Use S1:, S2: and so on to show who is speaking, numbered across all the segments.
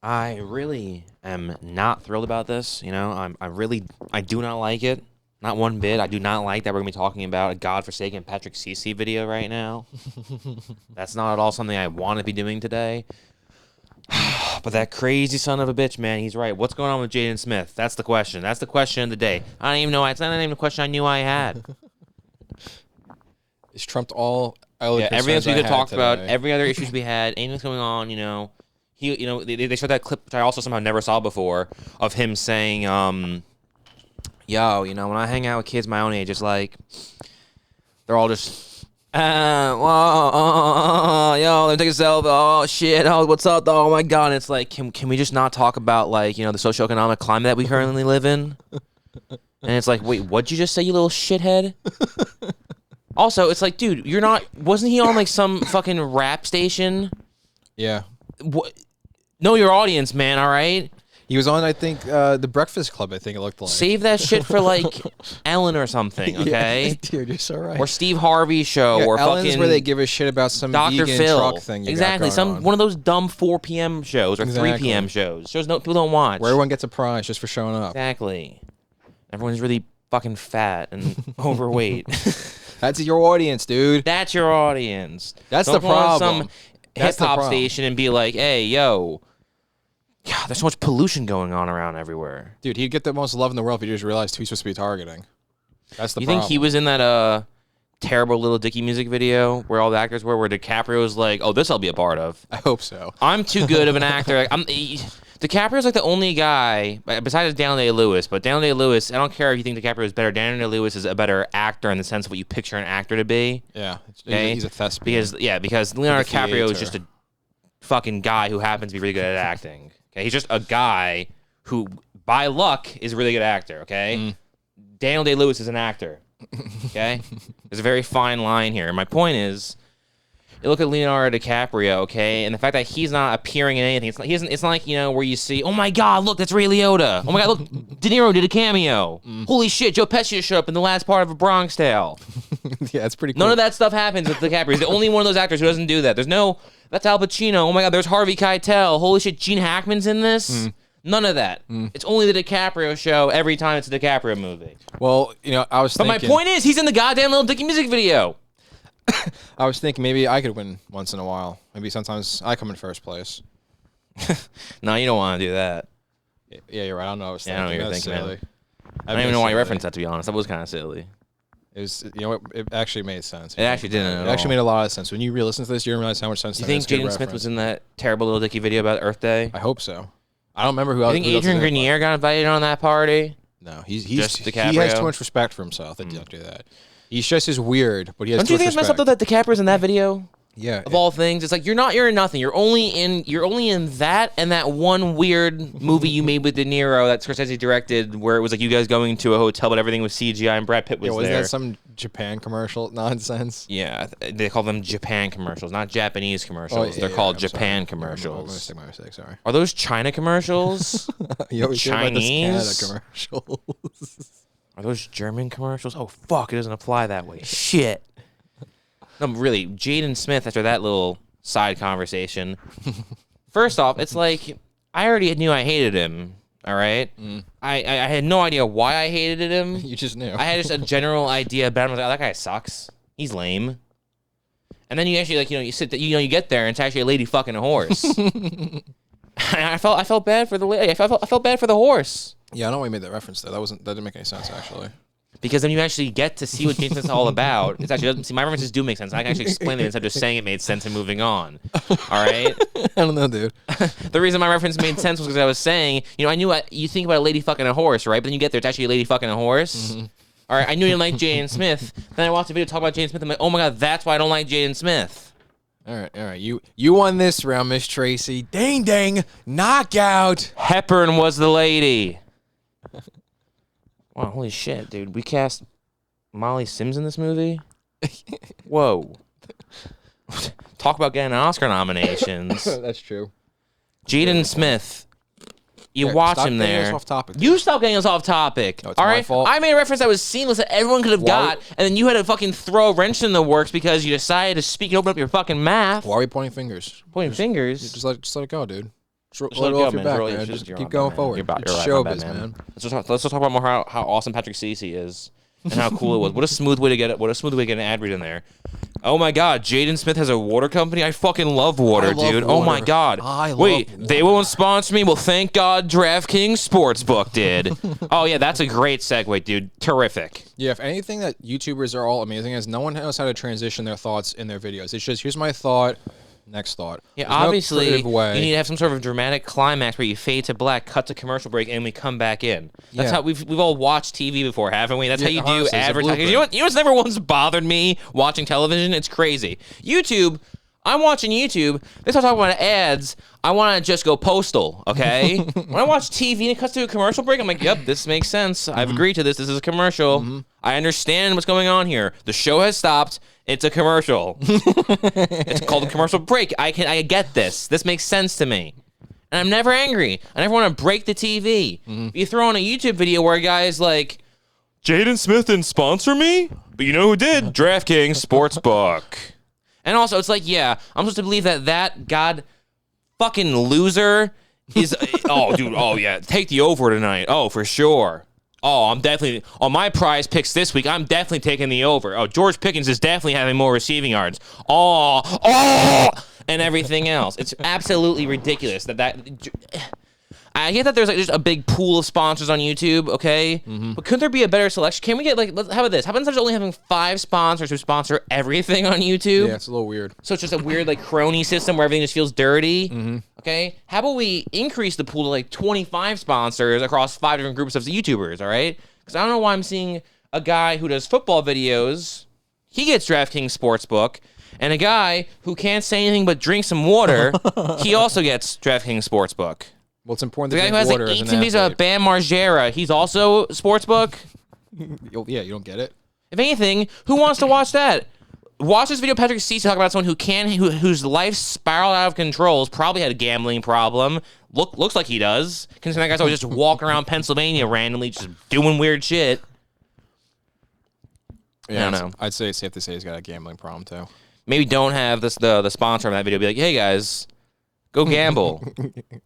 S1: I really am not thrilled about this. I do not like it. Not one bit. I do not like that we're going to be talking about a godforsaken Patrick Cece video right now. That's not at all something I want to be doing today. But that crazy son of a bitch, man, he's right. What's going on with Jaden Smith? That's the question. That's the question of the day. I don't even know. It's not even a question I knew I had.
S2: It's trumped all other
S1: everything we could talk
S2: today.
S1: about, every other issues we had, anything that's going on, they showed that clip, which I also somehow never saw before, of him saying, when I hang out with kids my own age, it's like, they're all just, yo, let me take a selfie, oh, shit, oh, what's up, oh, my God, and it's like, can we just not talk about, like, the socioeconomic climate that we currently live in? And it's like, wait, what'd you just say, you little shithead? Also, it's like, dude, wasn't he on, like, some fucking rap station?
S2: Yeah.
S1: What? Know your audience, man, all right?
S2: He was on, I think, The Breakfast Club, I think it looked like.
S1: Save that shit for, like, Ellen or something, okay?
S2: Yeah, dude, you're so right.
S1: Or Steve Harvey's show, or
S2: Ellen's
S1: fucking
S2: where they give a shit about some
S1: Dr.
S2: vegan
S1: Phil.
S2: truck thing you
S1: exactly,
S2: got going on.
S1: one of those dumb 4 p.m. shows or 3 p.m. shows. Shows people don't watch.
S2: Where everyone gets a prize just for showing up.
S1: Exactly. Everyone's really fucking fat and overweight.
S2: That's your audience, dude.
S1: That's your audience.
S2: That's
S1: Don't
S2: the
S1: go on
S2: problem.
S1: some hip-hop station and be like, hey, yo, God, there's so much pollution going on around everywhere.
S2: Dude, he'd get the most love in the world if he just realized who he's supposed to be targeting. That's the
S1: You
S2: problem.
S1: think he was in that terrible Little Dicky music video where all the actors were, where DiCaprio was like, oh, this I'll be a part of?
S2: I hope so.
S1: I'm too good of an actor. DiCaprio's like the only guy, besides Daniel Day-Lewis, but Daniel Day-Lewis, I don't care if you think DiCaprio is better, Daniel Day-Lewis is a better actor in the sense of what you picture an actor to be.
S2: Yeah.
S1: Okay?
S2: He's a thespian.
S1: Because Leonardo DiCaprio is just a fucking guy who happens to be really good at acting. Okay, he's just a guy who, by luck, is a really good actor, okay? Daniel Day-Lewis is an actor, okay? There's a very fine line here. My point is, you look at Leonardo DiCaprio, okay, and the fact that he's not appearing in anything, it's not like, where you see, oh my God, look, that's Ray Liotta. Oh my God, look, De Niro did a cameo. Holy shit, Joe Pesci just showed up in the last part of A Bronx Tale.
S2: Yeah, that's pretty cool.
S1: None of that stuff happens with DiCaprio. He's the only one of those actors who doesn't do that. That's Al Pacino. Oh my God, there's Harvey Keitel. Holy shit, Gene Hackman's in this? None of that. It's only the DiCaprio show every time it's a DiCaprio movie.
S2: Well, I was thinking...
S1: But my point is, he's in the goddamn Little Dicky music video.
S2: I was thinking maybe I could win once in a while. Maybe sometimes I come in first place.
S1: No, you don't want to do that.
S2: Yeah, you're right. I don't know what I was thinking.
S1: I don't know what you're
S2: That's
S1: thinking,
S2: silly.
S1: I don't even know why you referenced that, to be honest. That was kind of silly.
S2: It was, it actually made sense.
S1: It actually didn't at
S2: It actually
S1: all.
S2: made a lot of sense. When you re-listen to this, you realize how much sense
S1: Do you
S2: that
S1: think
S2: is. Good
S1: Jaden Smith
S2: reference.
S1: was in that terrible Little Dicky video about Earth Day?
S2: I hope so. I don't remember who
S1: I
S2: else.
S1: think
S2: who else
S1: Adrian
S2: was in it,
S1: Grenier got invited on that party.
S2: but- No,
S1: Just
S2: he has
S1: DiCaprio?
S2: too much respect for himself. That don't do that. He's just as weird, but he has
S1: Don't
S2: too
S1: you
S2: much
S1: think it's messed up
S2: respect.
S1: though that DiCaprio's in that video?
S2: Yeah.
S1: Of all things, it's like you're in nothing. You're only in that and that one weird movie you made with De Niro that Scorsese directed, where it was like you guys going to a hotel, but everything was CGI and Brad Pitt was
S2: wasn't
S1: there.
S2: that some Japan commercial nonsense?
S1: Yeah, they call them Japan commercials, not Japanese commercials. They're called Japan commercials.
S2: My mistake, sorry.
S1: Are those China commercials?
S2: You always hear about this
S1: Chinese?
S2: Canada commercials.
S1: Are those German commercials? Oh fuck, it doesn't apply that way. Shit. No, really, Jaden Smith, after that little side conversation, first off, it's like, I already knew I hated him, all right? I had no idea why I hated him.
S2: You just knew.
S1: I had just a general idea about him. I was like, oh, that guy sucks. He's lame. And then you actually, you get there, and it's actually a lady fucking a horse. I felt bad for the lady. I felt bad for the horse.
S2: Yeah, I don't know why you made that reference there. That didn't make any sense, actually.
S1: Because then you actually get to see what Jaden Smith's all about. It's actually doesn't see my references do make sense. I can actually explain them instead of just saying it made sense and moving on. All right.
S2: I don't know, dude.
S1: The reason my reference made sense was because I was saying, I knew you think about a lady fucking a horse, right? But then you get there, it's actually a lady fucking a horse. All right. I knew you didn't like Jaden Smith. Then I watched a video talk about Jaden Smith. I'm like, oh my God, that's why I don't like Jaden Smith.
S2: All right. You won this round, Miss Tracy. Ding ding, knockout.
S1: Hepburn was the lady. Wow, holy shit, dude. We cast Molly Sims in this movie? Whoa. Talk about getting Oscar nominations.
S2: That's true.
S1: Jaden Smith. You
S2: Here,
S1: watch
S2: stop
S1: him
S2: getting
S1: there.
S2: us off topic, dude.
S1: You stop getting us off topic.
S2: No, it's
S1: all
S2: my
S1: right?
S2: fault.
S1: I made a reference that was seamless that everyone could have got, and then you had to fucking throw a wrench in the works because you decided to speak and open up your fucking mouth.
S2: Why are we pointing fingers?
S1: Pointing fingers.
S2: Just let it go, dude. Just let it off your back, man. Just keep going forward.
S1: You're
S2: It's
S1: right,
S2: showbiz, man.
S1: Let's just talk about more how awesome Patrick Cece is and how cool it was. What a smooth way to get it. What a smooth way to get an ad read in there. Oh my God, Jaden Smith has a water company. I fucking love water, dude. Oh my God. Wait, they won't sponsor me? Well, thank God DraftKings Sportsbook did. Oh yeah, that's a great segue, dude. Terrific.
S2: Yeah, if anything that YouTubers are all amazing is no one knows how to transition their thoughts in their videos. It's just, here's my thought, next thought.
S1: Yeah,
S2: There's
S1: obviously,
S2: no way.
S1: you need to have some sort of dramatic climax where you fade to black, cut to commercial break, and we come back in. That's how we've all watched TV before, haven't we? That's how you do advertising. You know what's never once bothered me watching television? It's crazy. YouTube, I'm watching YouTube. They start talking about ads. I want to just go postal, okay? When I watch TV and it cuts to a commercial break, I'm like, yep, this makes sense. I've agreed to this. This is a commercial. I understand what's going on here. The show has stopped. It's a commercial. It's called a commercial break. I get this. This makes sense to me. And I'm never angry. I never want to break the TV. You throw on a YouTube video where a guy is like, Jaden Smith didn't sponsor me? But you know who did? DraftKings Sportsbook. And also, it's like, yeah, I'm supposed to believe that God fucking loser is, oh, dude, oh, yeah, take the over tonight. Oh, for sure. Oh, I'm definitely, on my prize picks this week, I'm definitely taking the over. Oh, George Pickens is definitely having more receiving yards. Oh, and everything else. It's absolutely ridiculous that I get that there's like just a big pool of sponsors on YouTube, okay? But couldn't there be a better selection? Can we get how about this? How about instead of only having 5 sponsors who sponsor everything on YouTube?
S2: Yeah, it's a little weird.
S1: So it's just a weird like crony system where everything just feels dirty. Okay? How about we increase the pool to like 25 sponsors across 5 different groups of YouTubers, all right? Because I don't know why I'm seeing a guy who does football videos, he gets DraftKings Sportsbook, and a guy who can't say anything but drink some water, he also gets DraftKings Sportsbook.
S2: Well, it's important to
S1: drink
S2: water
S1: like
S2: as an
S1: 18 videos about Bam Margera. He's also Sportsbook.
S2: Yeah, you don't get it.
S1: If anything, who wants to watch that? Watch this video, Patrick Cece talk about someone whose life spiraled out of control, probably had a gambling problem. Looks like he does. Considering that guy's always just walking around Pennsylvania randomly, just doing weird shit.
S2: Yeah, I don't know. I'd say it's safe to say he's got a gambling problem too.
S1: Maybe don't have the sponsor of that video be like, hey guys, go gamble.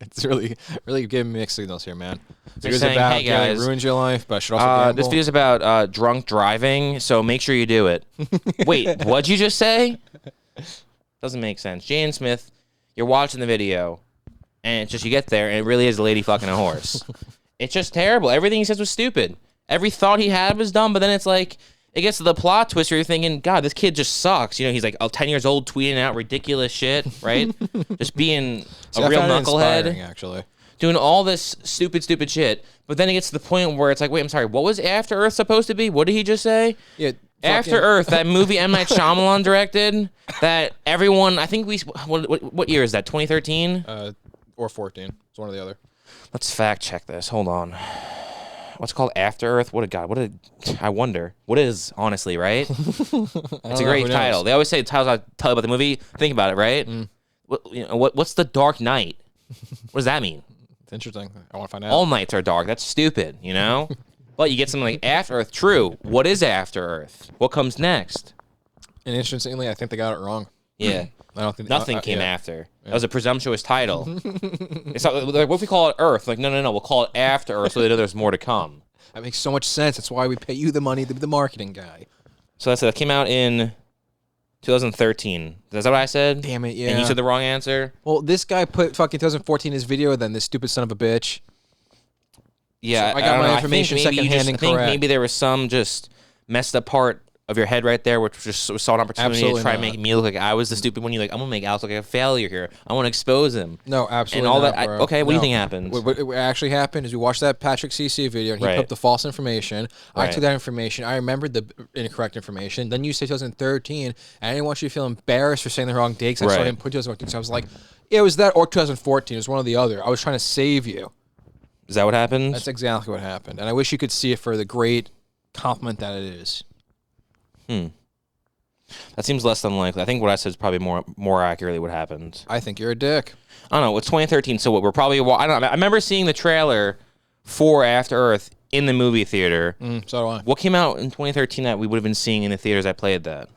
S2: It's really giving mixed signals here, man.
S1: They're saying, hey guys,
S2: ruins your life, but I should also gamble.
S1: This video's about drunk driving, so make sure you do it. Wait, what'd you just say? Doesn't make sense. Jaden Smith, you're watching the video, and it's just you get there, and it really is a lady fucking a horse. It's just terrible. Everything he says was stupid. Every thought he had was dumb, but then it's like, it gets to the plot twist where you're thinking, God, this kid just sucks. You know, he's like 10 years old tweeting out ridiculous shit, right? Just being a real knucklehead.
S2: Actually.
S1: Doing all this stupid shit. But then it gets to the point where it's like, wait, I'm sorry, what was After Earth supposed to be? What did he just say?
S2: Yeah.
S1: After Earth, that movie M. Night Shyamalan directed, that everyone, I think what year is that, 2013?
S2: Or 14. It's one or the other.
S1: Let's fact check this. Hold on. What's it called? After Earth? I wonder. What is, honestly, right? It's a great title. They always say the titles I tell you about the movie. Think about it, right? What's the Dark Knight? What does that mean?
S2: It's interesting. I want to find out.
S1: All nights are dark. That's stupid, you know? But you get something like After Earth. True. What is After Earth? What comes next?
S2: And interestingly, I think they got it wrong.
S1: Yeah.
S2: I don't think
S1: nothing came after. That was a presumptuous title. It's not, like, what if we call it Earth? Like, no, we'll call it After Earth so they know there's more to come.
S2: That makes so much sense. That's why we pay you the money to be the marketing guy.
S1: So that came out in 2013. Is that what I said?
S2: Damn it, yeah.
S1: And you said the wrong answer?
S2: Well, this guy put fucking 2014 in his video, then this stupid son of a bitch.
S1: Yeah,
S2: so I got my information secondhand and correct.
S1: I think maybe there was some just messed up part of your head right there, which just saw an opportunity to try to make me look like I was the stupid one. You're like, I'm gonna make Alex look like a failure here. I want to expose him.
S2: No, absolutely.
S1: And all
S2: not,
S1: that.
S2: bro.
S1: Okay, what do you think happened?
S2: What actually happened is we watched that Patrick Cece video, and he put up the false information. I took that information. I remembered the incorrect information. Then you said 2013, and I didn't want you to feel embarrassed for saying the wrong date. So I didn't put 2014. So I was like, it was that or 2014. It was one or the other. I was trying to save you.
S1: Is that what happened?
S2: That's exactly what happened. And I wish you could see it for the great compliment that it is.
S1: That seems less than likely. I think what I said is probably more accurately what happened.
S2: I think you're a dick.
S1: I don't know. It's 2013, so we're probably. I don't know. I remember seeing the trailer for After Earth in the movie theater.
S2: So do I.
S1: What came out in 2013 that we would have been seeing in the theaters I played that?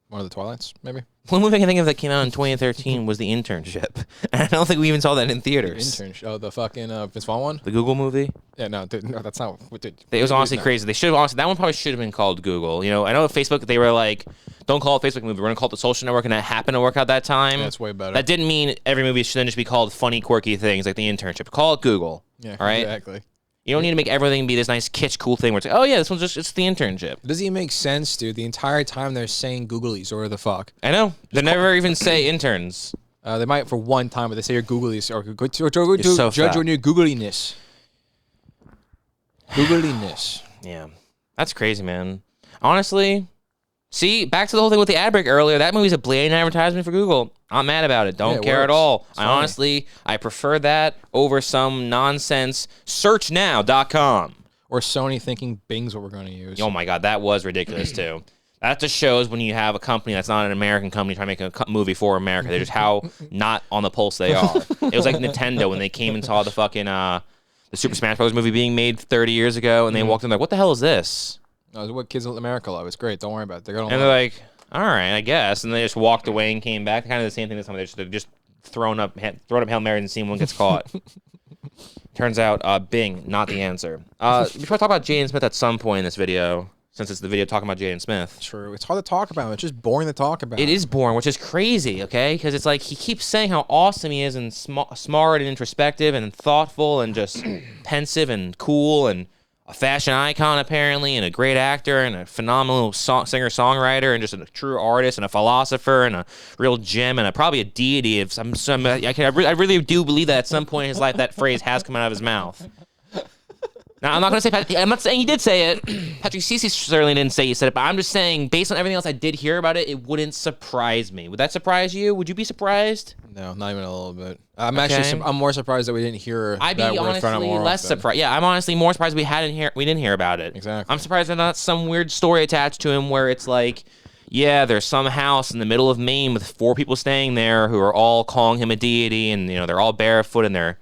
S2: One of the Twilights, maybe.
S1: One movie I can think of that came out in 2013 was The Internship. And I don't think we even saw that in theaters.
S2: The fucking Vince Vaughn one?
S1: The Google movie?
S2: Yeah, no, that's not.
S1: It was honestly crazy. They should have honestly, that one probably should have been called Google. You know, I know at Facebook they were like, don't call it Facebook movie, we're going to call it The Social Network, and that happened to work out that time.
S2: That's way better.
S1: That didn't mean every movie should then just be called funny, quirky things like The Internship. Call it Google.
S2: Yeah,
S1: all right?
S2: Exactly.
S1: You don't need to make everything be this nice, kitsch, cool thing where it's like, oh yeah, this one's just, it's The Internship.
S2: It doesn't even make sense, dude. The entire time they're saying Googlies or the fuck.
S1: I know. They never even say interns.
S2: They might for one time, but they say you're Googlies or
S1: so
S2: judge
S1: fat.
S2: on your Googliness. Googliness.
S1: Yeah. That's crazy, man. Honestly, see, back to the whole thing with the ad break earlier. That movie's a blatant advertisement for Google. I'm mad about it. Don't care at all. I prefer that over some nonsense searchnow.com.
S2: Or Sony thinking Bing's what we're going to use.
S1: Oh my God, that was ridiculous too. That just shows when you have a company that's not an American company trying to make a movie for America. They're just how not on the pulse they are. It was like Nintendo when they came and saw the fucking the Super Smash Bros. Movie being made 30 years ago, and they walked in like, what the hell is this?
S2: No, it's what kids in America love. It's great. Don't worry about it. They're
S1: and they're like, all right, I guess. And they just walked away and came back. Kind of the same thing this time. They're just throwing up Hail Mary and seeing one gets caught. Turns out Bing, not the answer. Before I talk about Jaden Smith at some point in this video, since it's the video talking about Jaden Smith.
S2: True. It's hard to talk about. It's just boring to talk about.
S1: It is boring, which is crazy, okay? Because it's like he keeps saying how awesome he is and smart and introspective and thoughtful and just pensive and cool and a fashion icon, apparently, and a great actor and a phenomenal singer-songwriter and just a true artist and a philosopher and a real gem and probably a deity. I really do believe that at some point in his life that phrase has come out of his mouth. Now, I'm not going to say, I'm not saying he did say it. Patrick Cece certainly didn't say he said it, but I'm just saying, based on everything else I did hear about it, it wouldn't surprise me. Would that surprise you? Would you be surprised?
S2: No, not even a little bit. I'm more surprised that we didn't hear
S1: I'd
S2: that
S1: be
S2: word
S1: honestly less surprised. Yeah, I'm honestly more surprised we didn't hear about it.
S2: Exactly.
S1: I'm surprised there's not some weird story attached to him where it's like, yeah, there's some house in the middle of Maine with 4 people staying there who are all calling him a deity, and they're all barefoot and they're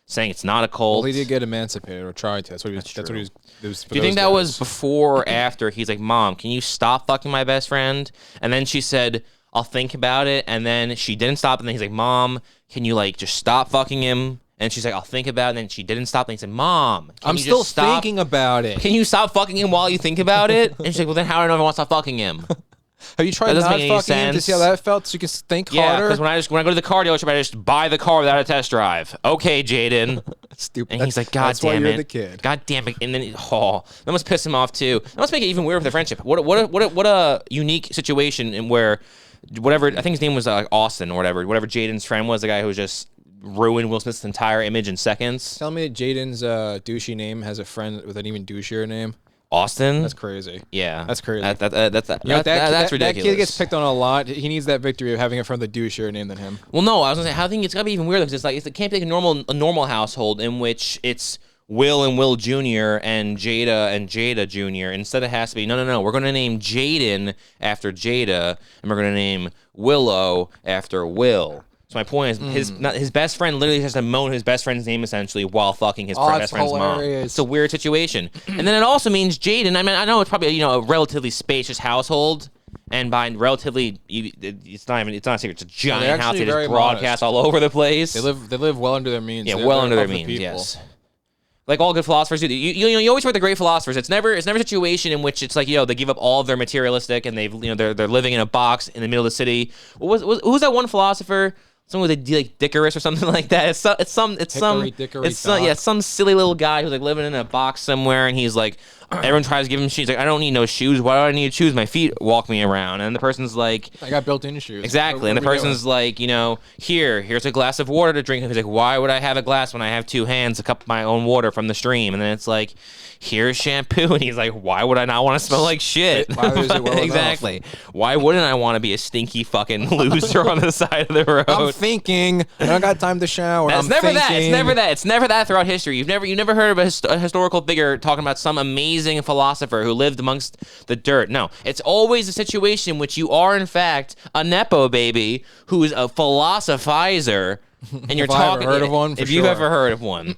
S1: saying it's not a cult.
S2: Well, he did get emancipated or tried to. That's what he was.
S1: Do you think that was before or after? He's like, Mom, can you stop fucking my best friend? And then she said, I'll think about it. And then she didn't stop. And then he's like, Mom, can you just stop fucking him? And she's like, I'll think about it. And then she didn't stop. And he said, Mom,
S2: I'm still thinking about it.
S1: Can you stop fucking him while you think about it? And she's like, well, then how do I know if I want to stop fucking him?
S2: Have you tried not fucking him to see how that felt so you can think harder?
S1: Yeah, because when I go to the car dealership, I just buy the car without a test drive. Okay, Jaden.
S2: Stupid.
S1: And he's like, God damn it.
S2: That's why you're the kid.
S1: God damn it. And then, that must piss him off too. That must make it even weirder for the friendship. What a unique situation in where, whatever, I think his name was Austin or whatever Jaden's friend was, the guy who was just ruined Will Smith's entire image in seconds.
S2: Tell me that Jaden's douchey name has a friend with an even douchier name.
S1: Austin?
S2: That's crazy.
S1: Yeah.
S2: That's crazy.
S1: That's ridiculous.
S2: That kid gets picked on a lot. He needs that victory of having a friend with a douchier name than him.
S1: Well, no, I was going to say, I think it's got to be even weirder because it can't be like a normal household in which it's Will and Will Jr. and Jada Jr. Instead, it has to be, no, we're going to name Jaden after Jada, and we're going to name Willow after Will. So my point is, his best friend literally has to moan his best friend's name essentially while fucking his best friend's mom. It's a weird situation, and then it also means Jaden. I mean, I know it's probably a relatively spacious household, and by relatively, it's not a secret. It's a giant house. They just broadcast all over the place.
S2: They live well under their means.
S1: Yeah, well under their means. Yes. Like all good philosophers do. You always hear the great philosophers. It's never a situation in which it's like, they give up all of their materialistic and they're living in a box in the middle of the city. Who's that one philosopher? Someone with a Dickarus or something like that. It's some silly little guy who's living in a box somewhere, and he's like, everyone tries to give him shoes. He's like, I don't need no shoes. Why do I need shoes? My feet walk me around. And the person's like,
S2: I got built-in shoes.
S1: Exactly. And the person's like, here's a glass of water to drink. And he's like, why would I have a glass when I have 2 hands to cup my own water from the stream? And then it's like, here's shampoo. And he's like, why would I not want to smell like shit? Exactly. Why wouldn't I want to be a stinky fucking loser on the side of the road?
S2: I'm thinking. I don't got time to shower.
S1: It's never that. It's never that throughout history. You've never heard of a historical figure talking about some amazing philosopher who lived amongst the dirt. No, it's always a situation in which you are in fact a nepo baby who is a philosophizer, and you're talking.
S2: Heard of one,
S1: if you've ever heard of one.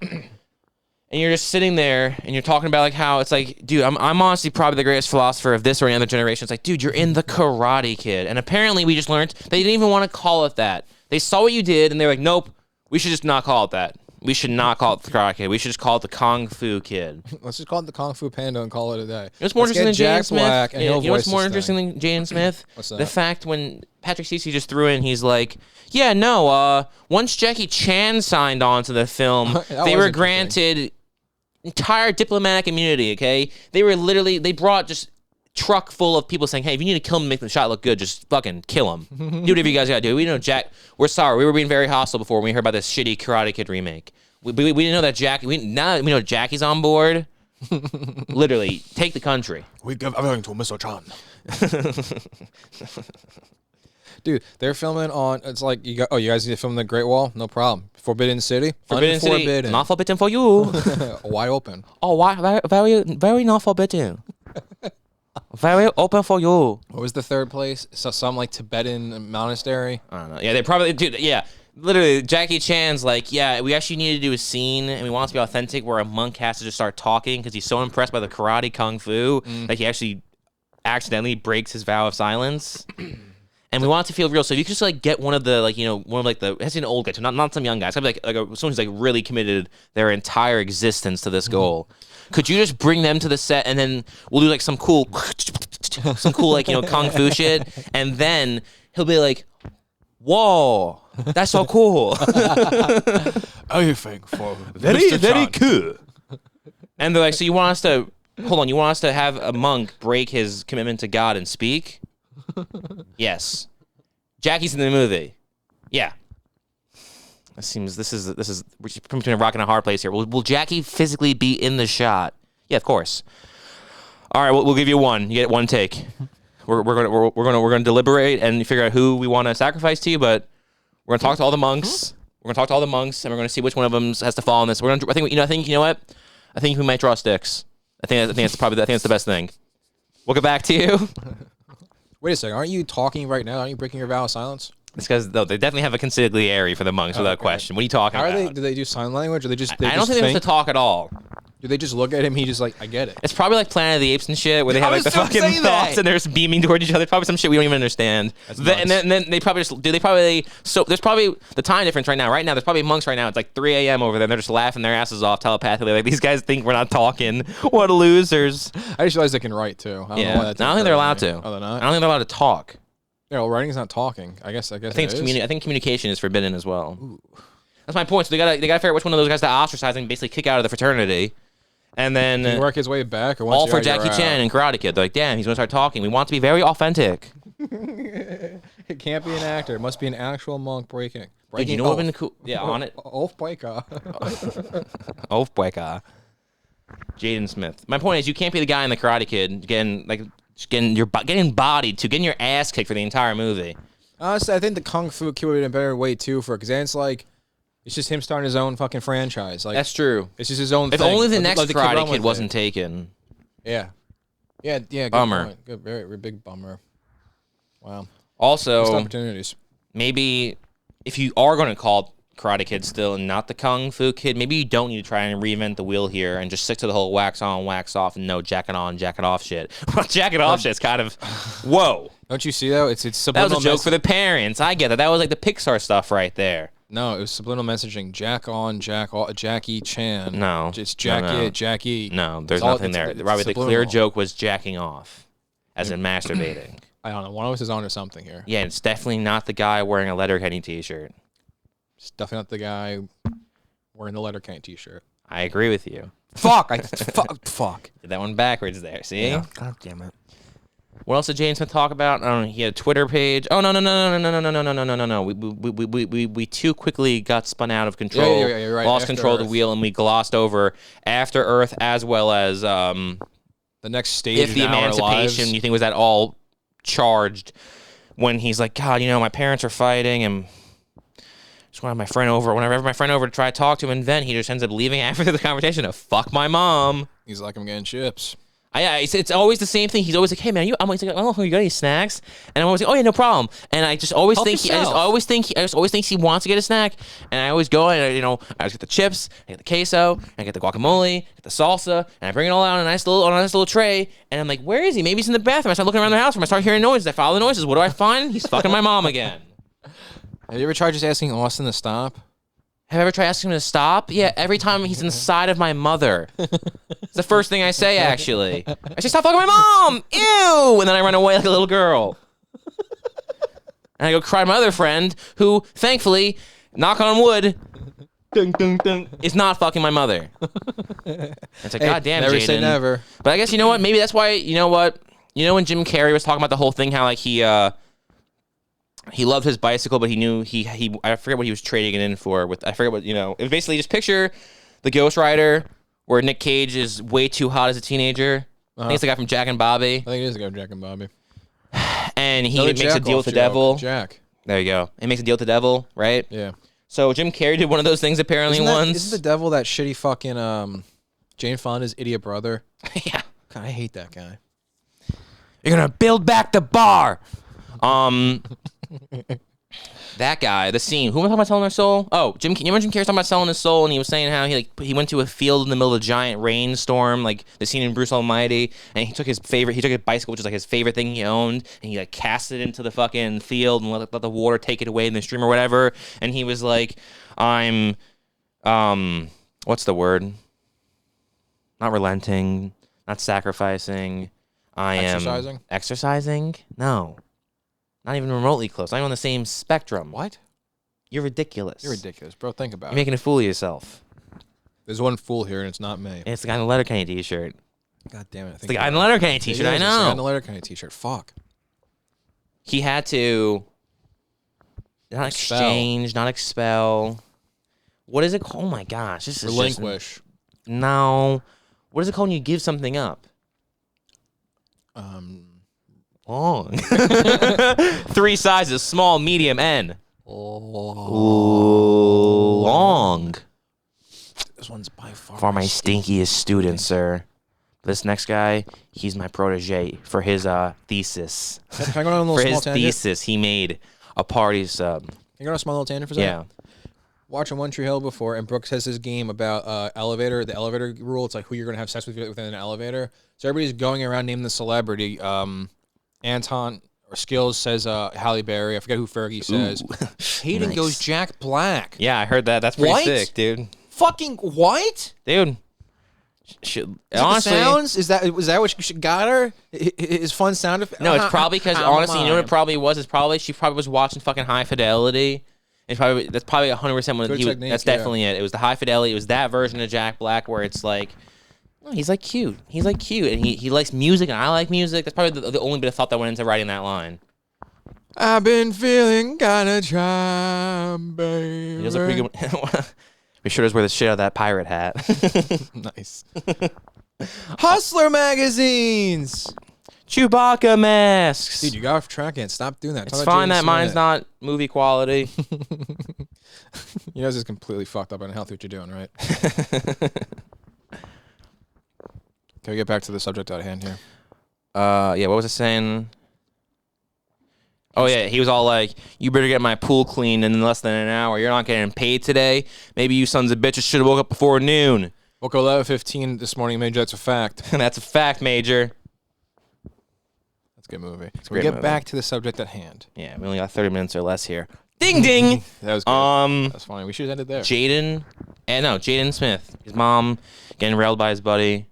S1: And you're just sitting there and you're talking about like how it's like, dude, I'm honestly probably the greatest philosopher of this or any other generation. It's like, dude, you're in the Karate Kid. And apparently we just learned they didn't even want to call it that. They saw what you did and they're like, nope, we should just not call it that. We should not call it the Karate Kid. We should just call it the Kung Fu Kid.
S2: Let's just call it the Kung Fu Panda and call it a day.
S1: You know what's more interesting than Jaden Smith?
S2: You know
S1: what's more interesting than Jaden Smith?
S2: What's that?
S1: The fact when Patrick Cece just threw in, he's like, yeah, no, once Jackie Chan signed on to the film, they were granted entire diplomatic immunity, okay? They brought just truck full of people saying, hey, if you need to kill him to make the shot look good, just fucking kill him. Do whatever you guys gotta do. We know we're sorry. We were being very hostile before when we heard about this shitty Karate Kid remake. We didn't know that now that we know Jackie's on board, literally, take the country.
S2: We give everything to Mr. Chan. Dude, they're filming on, it's like, you guys need to film the Great Wall? No problem. Forbidden City?
S1: Forbidden City, not forbidden for you.
S2: Wide open.
S1: Oh, why? Very, very not forbidden. Very open for you.
S2: What was the third place? So some like Tibetan monastery?
S1: I don't know. Yeah, they probably, dude, yeah. Literally, Jackie Chan's like, yeah, we actually need to do a scene, and we want it to be authentic, where a monk has to just start talking because he's so impressed by the karate kung fu that he actually accidentally breaks his vow of silence. And we want it to feel real, so if you could just like get one of the it has to be an old guy, so not some young guy. It's gotta be like someone who's like really committed their entire existence to this goal. Could you just bring them to the set, and then we'll do like some cool like kung fu shit, and then he'll be like, "Whoa, that's so cool."
S2: Anything for
S1: very cool. And they're like, "So you want us to hold on? You want us to have a monk break his commitment to God and speak?" Yes. Jackie's in the movie. Yeah. This is we're between a rock and a hard place here. Will Jackie physically be in the shot? Yeah, of course. All right, we'll give you one. You get one take. We're gonna deliberate and figure out who we want to sacrifice to you, but we're gonna talk to all the monks. We're gonna talk to all the monks, and we're gonna see which one of them has to fall on this. I think you know what? I think we might draw sticks. I think that's the best thing. We'll get back to you.
S2: Wait a second. Aren't you talking right now? Aren't you breaking your vow of silence?
S1: It's because they definitely have a consigliere for the monks without question. What are you talking about?
S2: Do they do sign language, or they just?
S1: I don't think they have to talk at all.
S2: Do they just look at him? He just like, I get it.
S1: It's probably like Planet of the Apes and shit, where they have like the fucking thoughts and they're just beaming towards each other. Probably some shit we don't even understand. And then they probably so there's probably the time difference right now. Right now, there's probably monks right now. It's like 3 a.m. over there. And they're just laughing their asses off telepathically. Like, these guys think we're not talking. What losers.
S2: I just realized they can write too. I don't
S1: think they're allowed to.
S2: Oh, they're not?
S1: I don't think they're allowed to talk.
S2: Yeah, well, writing's not talking. I think
S1: I think communication is forbidden as well. Ooh. That's my point. So they gotta figure out which one of those guys to ostracize and basically kick out of the fraternity. And then
S2: can he work his way back, or
S1: all for Jackie Chan and Karate Kid. They're like, damn, he's gonna start talking. We want it to be very authentic.
S2: It can't be an actor. It must be an actual monk breaking.
S1: Dude, you know what would have been cool? Yeah, on it.
S2: Oathbreaker.
S1: Oathbreaker. Jaden Smith. My point is, you can't be the guy in the Karate Kid getting bodied to getting your ass kicked for the entire movie.
S2: Honestly, I think the Kung Fu Kid would have been a better way too because then it's like. It's just him starting his own fucking franchise. Like
S1: that's true.
S2: It's just his own thing.
S1: If only the next Karate Kid wasn't taken.
S2: Yeah. Good
S1: bummer.
S2: Point. Good, very big bummer. Wow.
S1: Also,
S2: missed opportunities.
S1: Maybe if you are going to call Karate Kid still and not the Kung Fu Kid, maybe you don't need to try and reinvent the wheel here and just stick to the whole wax on, wax off, and no jacket on, jacket off shit. Well, jacket off shit is kind of whoa.
S2: Don't you see though? It's subliminal.
S1: That was a joke for the parents. I get that. That was like the Pixar stuff right there.
S2: No, it was subliminal messaging. Jack on, Jack off, Jackie Chan.
S1: No.
S2: It's Jackie, Jackie.
S1: No, there's nothing there. Robert, the clear joke was jacking off, as in masturbating.
S2: I don't know. One of us is on to something here.
S1: Yeah, it's definitely not the guy wearing a Letterkenny t-shirt.
S2: It's definitely not the guy wearing the Letterkenny t-shirt.
S1: I agree with you.
S2: Fuck. Fuck.
S1: Did that one backwards there, see?
S2: Yeah. God damn it.
S1: What else did Jaden Smith talk about? I don't know. He had a Twitter page. Oh no. We too quickly got spun out of control.
S2: Yeah, you're right.
S1: Lost control of the wheel, and we glossed over After Earth as well as
S2: the next stage.
S1: If the Emancipation you think was at all charged when he's like, God, my parents are fighting and just want to have my friend over. Whenever I have my friend over to try to talk to him, and then he just ends up leaving after the conversation to fuck my mom.
S2: He's like, I'm getting chips.
S1: It's always the same thing. He's always like, "Hey man, I'm always like, oh, you got any snacks?" And I'm always like, "Oh yeah, no problem." And I just always think I just always think he wants to get a snack. And I always go and I just get the chips, I get the queso, I get the guacamole, get the salsa, and I bring it all out on a nice little tray. And I'm like, "Where is he? Maybe he's in the bathroom." I start looking around the house, and I start hearing noises. I follow the noises. What do I find? He's fucking my mom again.
S2: Have you ever tried just asking Austin to stop?
S1: Have I ever tried asking him to stop? Yeah, every time he's inside of my mother. It's the first thing I say, actually. I say, "Stop fucking my mom! Ew!" And then I run away like a little girl. And I go cry to my other friend, who, thankfully, knock on wood, dun, dun, dun, is not fucking my mother. It's like, God damn,
S2: never
S1: Jaden.
S2: say never.
S1: But I guess, you know what? Maybe that's why, you know what? You know when Jim Carrey was talking about the whole thing, how, like, he loved his bicycle, but he knew I forget what he was trading it in for. I forget what, it was basically just picture the Ghost Rider where Nick Cage is way too hot as a teenager. I think it's the guy from Jack and Bobby.
S2: I think it is the guy from Jack and Bobby.
S1: And he makes a deal with the devil.
S2: Jack.
S1: There you go. He makes a deal with the devil, right?
S2: Yeah.
S1: So Jim Carrey did one of those things apparently once.
S2: Isn't the devil that shitty fucking Jane Fonda's idiot brother?
S1: Yeah.
S2: God, I hate that guy.
S1: You're going to build back the bar. That guy, the scene. Who am I talking about selling their soul? Oh, you remember Jim Carrey talking about selling his soul, and he was saying how he went to a field in the middle of a giant rainstorm, like the scene in Bruce Almighty, and he took his bicycle, which is like his favorite thing he owned, and he like cast it into the fucking field and let the water take it away in the stream or whatever. And he was like, "I'm, what's the word? Not relenting, not sacrificing. I am exercising. No." Not even remotely close. Not even on the same spectrum.
S2: What?
S1: You're ridiculous.
S2: You're ridiculous, bro. Think about it.
S1: You're making a fool of yourself.
S2: There's one fool here, and it's not me.
S1: And it's the guy in the Letterkenny t-shirt.
S2: God damn it.
S1: It's the guy in the Letterkenny t-shirt. I know.
S2: It's the guy in the Letterkenny t-shirt. Fuck.
S1: He had to not exchange, not expel. What is it called? Oh my gosh. This is
S2: relinquish.
S1: No. What is it called when you give something up? Long. 3 sizes, small, medium, N. Long.
S2: This one's by far
S1: my stinkiest student, sir. This next guy, he's my protege for his thesis.
S2: Can I go on a little small tangent?
S1: Thesis, he made a party sub.
S2: Can I go on a small little tangent for a second?
S1: Yeah.
S2: Watching One Tree Hill before, and Brooks has this game about the elevator rule. It's like who you're going to have sex with within an elevator. So everybody's going around naming the celebrity. Anton or Skills says Halle Berry. I forget who Fergie says. Hayden goes Jack Black.
S1: Yeah, I heard that. That's pretty sick, dude.
S2: Fucking what?
S1: Dude. Honestly,
S2: sounds? Was that what you got her? His fun sound effect?
S1: No, it's probably because honestly, you know what it probably was? She probably was watching fucking High Fidelity. That's probably 100% when that's definitely it. It was the High Fidelity. It was that version of Jack Black where it's like, oh, he's like cute. He's like cute, and he likes music, and I like music. That's probably the only bit of thought that went into writing that line.
S2: I've been feeling kinda dry, baby.
S1: He does a pretty good. He sure does wear the shit out of that pirate hat.
S2: Nice. Hustler magazines.
S1: Chewbacca masks.
S2: Dude, you got off track and stop doing that.
S1: It's fine that mine's not movie quality.
S2: You know, this is completely fucked up and unhealthy what you're doing, right? Can we get back to the subject at hand here?
S1: Yeah, what was I saying? Oh, yeah, he was all like, you better get my pool cleaned in less than an hour. You're not getting paid today. Maybe you sons of bitches should have woke up before noon.
S2: Woke up 11:15 this morning, Major. That's a fact.
S1: That's a fact, Major.
S2: That's a good movie. So we get back to the subject at hand.
S1: Yeah, we only got 30 minutes or less here. Ding, ding.
S2: That was good. That's funny. We should have ended there.
S1: Jaden Smith. His mom getting railed by his buddy.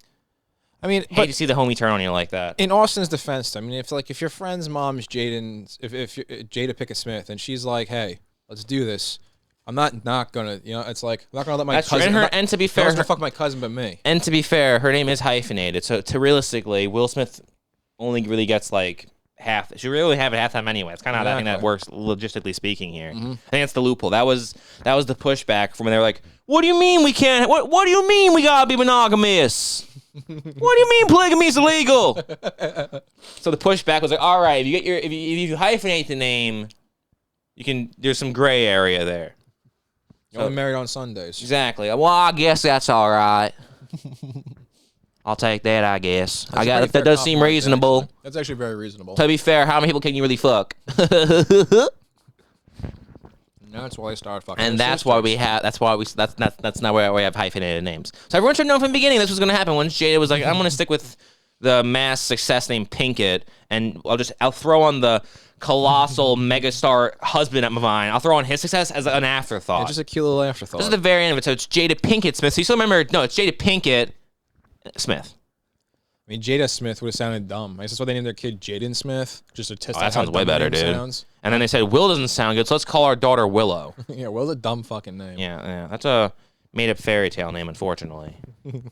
S2: I mean,
S1: hate to see the homie turn on you like that.
S2: In Austin's defense, I mean, if your friend's mom's Jaden's, if Jada Pinkett Smith, and she's like, "Hey, let's do this," I'm not gonna, it's like I'm not gonna let my cousin.
S1: And to be fair,
S2: gonna fuck my cousin, but me.
S1: And to be fair, her name is hyphenated, so realistically, Will Smith only really gets like half. She really have it halftime anyway. It's kind of how that thing that works logistically speaking here. I think that's the loophole. That was the pushback from when they were like, "What do you mean we can't? What do you mean we gotta be monogamous?" What do you mean polygamy is illegal? So the pushback was like, all right, if you hyphenate the name, there's some gray area there.
S2: You're only married on Sundays.
S1: Exactly. Well, I guess that's all right. I'll take that, I guess.
S2: That
S1: does seem reasonable.
S2: Actually. That's actually very reasonable.
S1: To be fair, how many people can you really fuck?
S2: That's why I started fucking.
S1: And that's why we have. That's not where we have hyphenated names. So everyone should know from the beginning this was going to happen. Once Jada was like, I'm going to stick with the mass success named Pinkett, and I'll throw on the colossal megastar husband of mine. I'll throw on his success as an afterthought.
S2: Yeah, just a cute little afterthought.
S1: This is the very end of it. So it's Jada Pinkett Smith. So you still remember? No, it's Jada Pinkett Smith.
S2: I mean, Jada Smith would have sounded dumb. I guess that's why they named their kid Jaden Smith, just to test out
S1: that sounds way better, dude.
S2: Sounds.
S1: And then they said Will doesn't sound good, so let's call our daughter Willow.
S2: Yeah, Will's a dumb fucking name.
S1: Yeah, that's a made-up fairy tale name, unfortunately.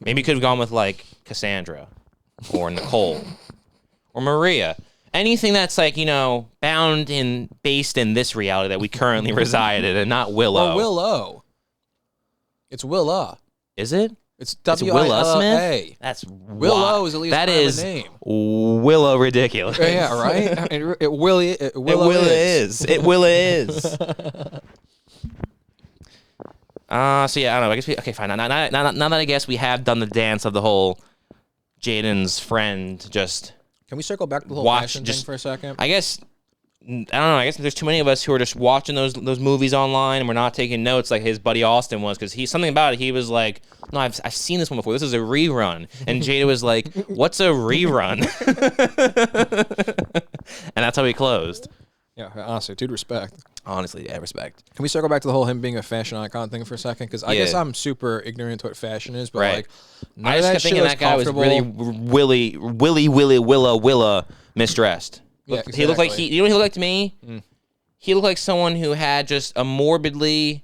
S1: Maybe you could have gone with like Cassandra, or Nicole, or Maria. Anything that's like, based in this reality that we currently reside in, and not Willow.
S2: Or Willow. It's Willa.
S1: Is it?
S2: It's W-I-L-L-A.
S1: Smith? That's
S2: Willow is at least
S1: that is
S2: a name.
S1: Willow ridiculous.
S2: Yeah, right? It Willow is.
S1: It Willow is. So yeah, I don't know. I guess okay, fine. Now that I guess we have done the dance of the whole Jaden's friend just...
S2: Can we circle back to the whole fashion thing for a second?
S1: I guess... I don't know. I guess there's too many of us who are just watching those movies online and we're not taking notes like his buddy Austin was, because something about it. He was like, "No, I've seen this one before. This is a rerun." And Jada was like, "What's a rerun?" And that's how he closed.
S2: Yeah, honestly, dude, respect.
S1: Honestly, yeah, respect.
S2: Can we circle back to the whole him being a fashion icon thing for a second? Because I guess I'm super ignorant to what fashion is, but like,
S1: I just kept thinking that guy was really Willa misdressed.
S2: Yeah, exactly.
S1: He looked like you know what he looked like to me? He looked like someone who had just a morbidly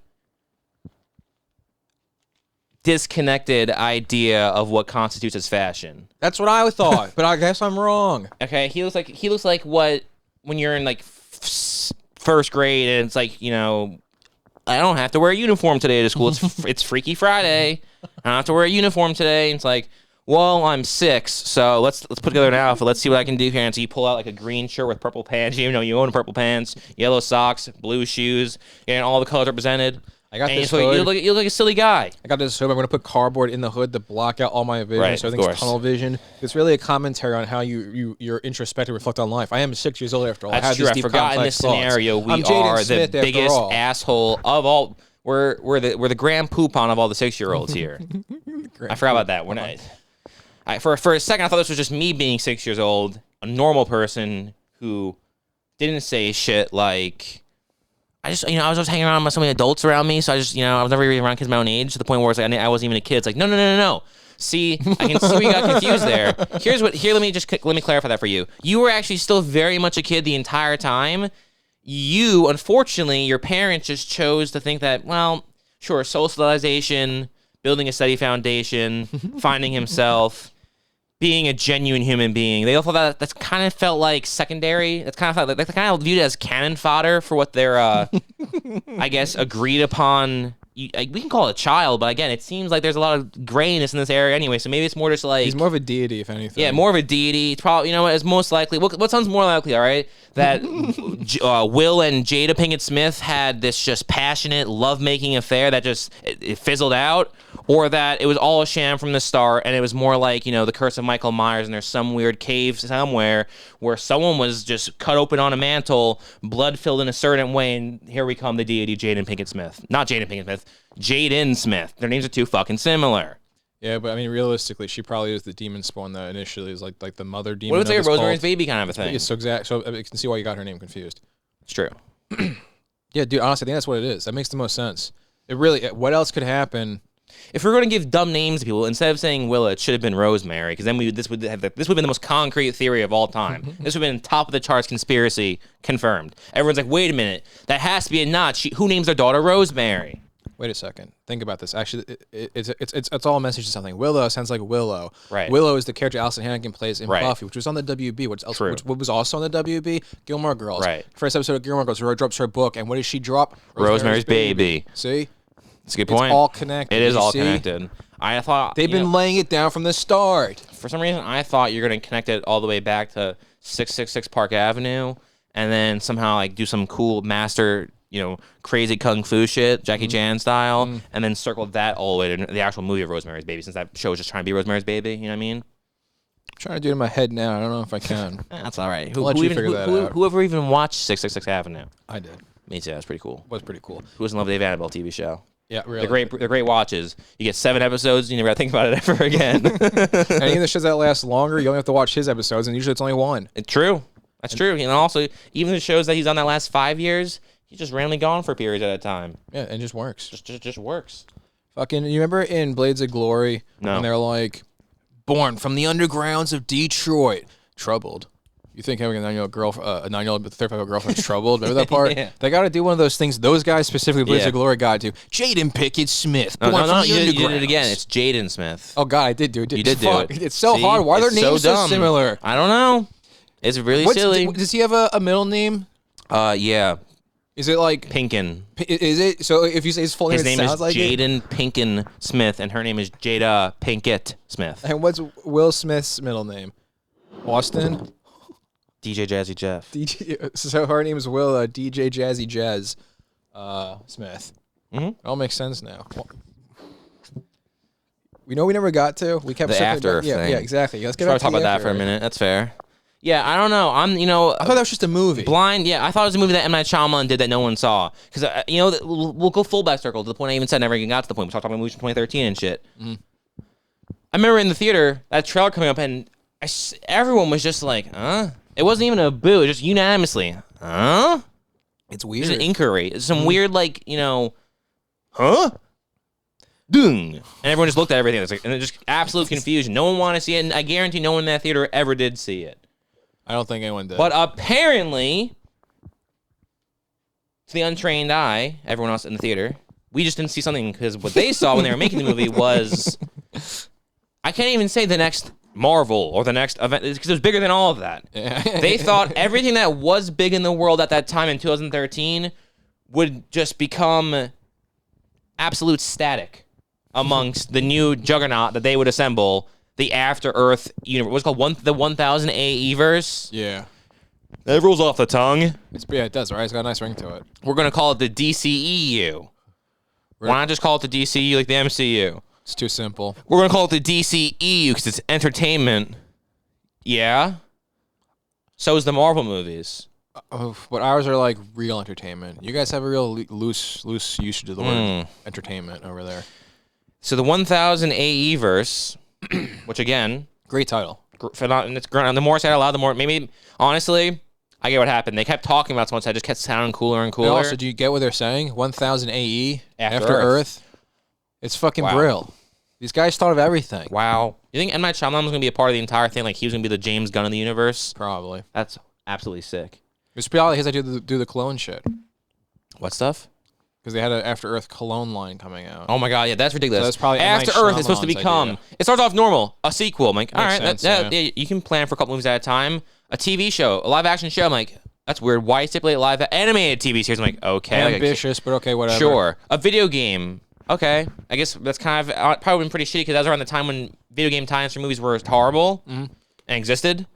S1: disconnected idea of what constitutes as fashion.
S2: That's what I thought, but I guess I'm wrong.
S1: Okay, he looks like what when you're in like first grade and it's like, I don't have to wear a uniform today to school. It's Freaky Friday. I don't have to wear a uniform today. And it's like, well, I'm 6, so let's put together an outfit. Let's see what I can do here. And so you pull out like a green shirt with purple pants. You own purple pants, yellow socks, blue shoes, and all the colors represented.
S2: I got this
S1: hood. You look like a silly guy.
S2: I got this hood. I'm going to put cardboard in the hood to block out all my vision, so everything's tunnel vision. It's really a commentary on how you're introspective, reflect on life. I am 6 years old after all.
S1: That's true. I forgot in this scenario we are the biggest asshole of all. We're the grand poupon of all the 6-year-olds here. I forgot about that. We're not. For a second, I thought this was just me being 6 years old, a normal person who didn't say shit like... I was just hanging around with so many adults around me, so I was never really around kids my own age, to the point where it's like I wasn't even a kid. It's like, no. See, I can see where you got confused there. Let me clarify that for you. You were actually still very much a kid the entire time. Unfortunately, your parents just chose to think that, well, sure, socialization, building a steady foundation, finding himself, being a genuine human being. They all thought that's kind of felt like secondary. That's kind of viewed as cannon fodder for what their, I guess, agreed upon. We can call it a child, but again, it seems like there's a lot of grayness in this area anyway. So maybe it's more just like
S2: he's more of a deity, if anything.
S1: Yeah, more of a deity. It's probably it's most likely. What sounds more likely? All right, that Will and Jada Pinkett Smith had this just passionate love-making affair that just it fizzled out, or that it was all a sham from the start, and it was more like the Curse of Michael Myers, and there's some weird cave somewhere where someone was just cut open on a mantle, blood filled in a certain way, and here we come, the deity Jaden Pinkett Smith, not Jaden Pinkett Smith. Jaden Smith. Their names are too fucking similar.
S2: Yeah, but I mean, realistically, she probably is the demon spawn that initially is like the mother demon.
S1: What was like a Rosemary's Baby kind of a thing?
S2: Yeah, so I can see why you got her name confused.
S1: It's true.
S2: Yeah, dude. Honestly, I think that's what it is. That makes the most sense. It really. What else could happen?
S1: If we were going to give dumb names to people, instead of saying Willa, it should have been Rosemary, because then this would have been the most concrete theory of all time. This would have been top of the charts conspiracy confirmed. Everyone's like, wait a minute, that has to be a notch. Who names their daughter Rosemary?
S2: Wait a second. Think about this. Actually, it's all a message to something. Willow sounds like Willow.
S1: Right.
S2: Willow is the character Allison Hannigan plays in Buffy, which was on the WB. What was also on the WB? Gilmore Girls.
S1: Right.
S2: First episode of Gilmore Girls, Rose drops her book, and what does she drop?
S1: Rosemary's Baby.
S2: See?
S1: That's a good point.
S2: It's all connected.
S1: It is all connected. I thought
S2: they've been laying it down from the start.
S1: For some reason, I thought you're going to connect it all the way back to 666 Park Avenue, and then somehow like do some cool master crazy kung fu shit, Jackie Chan style, and then circled that all the way to the actual movie of Rosemary's Baby, since that show was just trying to be Rosemary's Baby. You know what I mean?
S2: I'm trying to do it in my head now. I don't know if I can.
S1: That's all right.
S2: Whoever
S1: even watched 666 Avenue?
S2: I did.
S1: Me too. That's pretty cool.
S2: Was pretty cool.
S1: Who doesn't love the Dave Annabelle TV show?
S2: Yeah, really.
S1: They're great watches. You get 7 episodes, you never got to think about it ever again.
S2: Any of the shows that last longer, you only have to watch his episodes, and usually it's only one.
S1: It's true. That's true. And also, even the shows that he's on that last 5 years, he's just randomly gone for periods at a time.
S2: Yeah, and it just works.
S1: Just works.
S2: Fucking, you remember in Blades of Glory when they're like, born from the undergrounds of Detroit, troubled. You think having a 9-year-old with a 35-year-old girlfriend is troubled? Remember that part?
S1: Yeah.
S2: They got to do one of those things. Those guys specifically, Blades of Glory, got to. Jaden Pickett Smith.
S1: No, you did it again. It's Jaden Smith.
S2: Oh God, I did do it.
S1: You did do it.
S2: It's so hard. Why are their names so similar?
S1: I don't know. It's really silly.
S2: Does he have a middle name?
S1: Yeah.
S2: Is it like
S1: Pinkin?
S2: Is it? So if you say his full name,
S1: his name is
S2: like
S1: Jaden Pinkin Smith, and her name is Jada Pinkett Smith.
S2: And what's Will Smith's middle name? Austin.
S1: DJ Jazzy Jeff.
S2: So her name is Will DJ Jazzy Jazz Smith.
S1: Mm-hmm.
S2: It all makes sense now. We know we never got to. We kept
S1: the After Earth thing.
S2: Yeah, exactly. Let's get
S1: talk about that for a minute. That's fair. Yeah, I don't know. I
S2: thought that was just a movie.
S1: Blind. Yeah, I thought it was a movie that M. Night Shyamalan did that no one saw. Because we'll go full back circle to the point I even said never even got to the point. We talked about movies from 2013 and shit. Mm-hmm. I remember in the theater that trailer coming up, and everyone was just like, "Huh." It wasn't even a boo. It was just unanimously, "Huh."
S2: It's weird.
S1: It's an inquiry. It's some weird huh? Dung. And everyone just looked at everything. And it just absolute confusion. No one wanted to see it, and I guarantee no one in that theater ever did see it.
S2: I don't think anyone did.
S1: But apparently, to the untrained eye, everyone else in the theater, we just didn't see something, because what they saw when they were making the movie was, I can't even say the next Marvel or the next event, because it was bigger than all of that. Yeah. They thought everything that was big in the world at that time in 2013 would just become absolute static amongst the new juggernaut that they would assemble. The After Earth universe. What's it called? The 1000 AE verse?
S2: Yeah.
S1: That rolls off the tongue.
S2: It does, right? It's got a nice ring to it.
S1: We're going to call it the DCEU. Why not just call it the DCU like the MCU?
S2: It's too simple.
S1: We're going to call it the DCEU because it's entertainment. Yeah? So is the Marvel movies.
S2: But ours are like real entertainment. You guys have a real loose usage of the word entertainment over there.
S1: So the 1000 AE verse... Which again,
S2: great title.
S1: The more I say it out loud, the more maybe honestly, I get what happened. They kept talking about someone, so I just kept sounding cooler and cooler.
S2: And also, do you get what they're saying? 1000 AE after Earth. It's fucking Brill. These guys thought of everything.
S1: Wow. You think M. Night Shyamalan was gonna be a part of the entire thing? Like he was gonna be the James Gunn of the universe?
S2: Probably.
S1: That's absolutely sick.
S2: It's probably his idea to do the clone shit.
S1: What stuff?
S2: Because they had an After Earth cologne line coming out.
S1: Oh my god, yeah, that's ridiculous.
S2: So that's probably
S1: After Earth is supposed to become. Idea. It starts off normal, a sequel. I'm like, all right,
S2: yeah,
S1: you can plan for a couple movies at a time. A TV show, a live action show. I'm like, that's weird. Why stipulate live animated TV series? I'm like, okay,
S2: ambitious, but okay, whatever.
S1: Sure, a video game. Okay, I guess that's kind of probably been pretty shitty because that was around the time when video game tie-ins for movies were horrible and existed.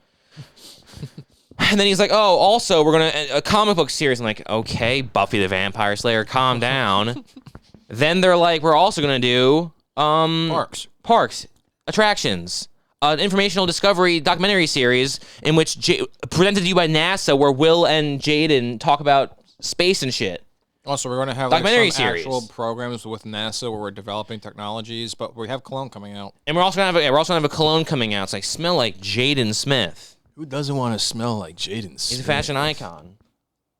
S1: And then he's like, oh, also, we're going to, a comic book series. I'm like, okay, Buffy the Vampire Slayer, calm down. Then they're like, we're also going to do parks, attractions, an informational discovery documentary series in which, presented to you by NASA, where Will and Jaden talk about space and shit.
S2: Also, we're going to have
S1: documentary
S2: some
S1: series.
S2: Actual programs with NASA where we're developing technologies, but we have Cologne coming out.
S1: And we're also going to have a cologne coming out. It's like, smell like Jaden Smith.
S2: Who doesn't want to smell like Jaden Smith?
S1: He's a fashion icon.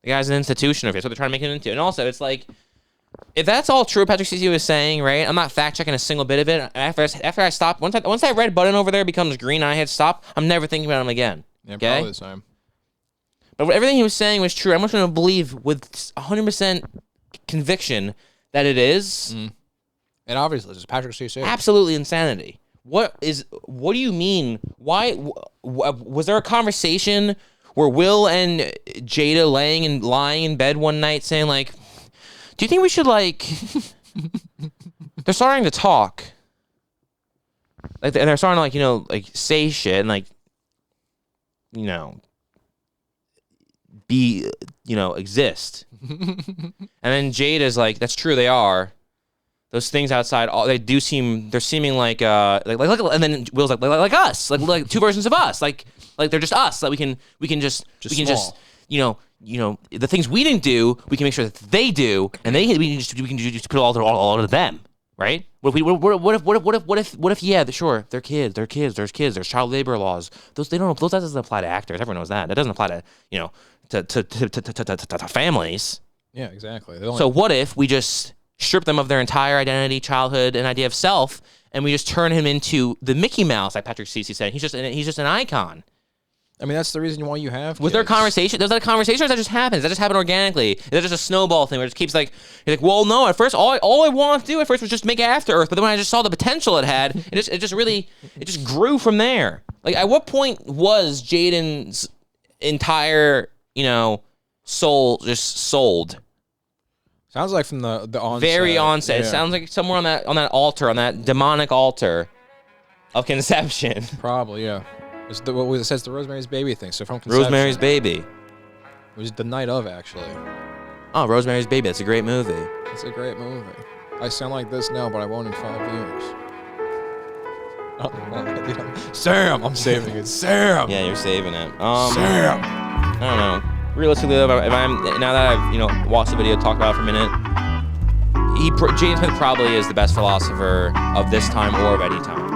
S1: The guy's an institution of it. That's what they're trying to make him into. And also, it's like, if that's all true, Patrick Cece was saying, right? I'm not fact checking a single bit of it. After I stop, once that red button over there becomes green, I hit stop. I'm never thinking about him again.
S2: Yeah, probably the same.
S1: But everything he was saying was true. I'm just going to believe with 100% conviction that it is.
S2: And obviously, it's Patrick Cece.
S1: Absolutely insanity. What do you mean? Why was there a conversation where Will and Jada lying in bed one night saying like, do you think we should like they're starting to talk. Like and they're starting to like say shit and like be, exist. And then Jade is like, that's true, they are. Those things outside, they're seeming like, and then Will's like us, like two versions of us, like they're just us, like we can just the things we didn't do, we can make sure that they do, and we can just put it all to them, right? What if yeah, sure, they're kids, there's child labor laws. Those doesn't apply to actors. Everyone knows that. That doesn't apply to to families.
S2: Yeah, exactly.
S1: So what if we just strip them of their entire identity, childhood, and idea of self, and we just turn him into the Mickey Mouse, like Patrick Ceci said. He's just an icon.
S2: I mean, that's the reason why you have
S1: Was there a conversation? Was that a conversation, or does that just happen? Does that just happen organically? Is that just a snowball thing where it just keeps he's like, well, no, at first, all I wanted to do at first was just make After Earth, but then when I just saw the potential it had, it just grew from there. Like, at what point was Jaden's entire, soul just sold?
S2: Sounds like from the onset.
S1: Very onset.
S2: Yeah.
S1: It sounds like somewhere on that altar, on that demonic altar of conception.
S2: Probably, yeah. It says the Rosemary's Baby thing. So from conception.
S1: Rosemary's Baby.
S2: It was the night of, actually.
S1: Oh, Rosemary's Baby. That's a great movie.
S2: It's a great movie. I sound like this now, but I won't in 5 years. Sam! I'm saving it. Sam!
S1: Yeah, you're saving it.
S2: Sam!
S1: I don't know. Realistically, if I'm now that I've watched the video, talked about it for a minute, Jaden Smith probably is the best philosopher of this time or of any time.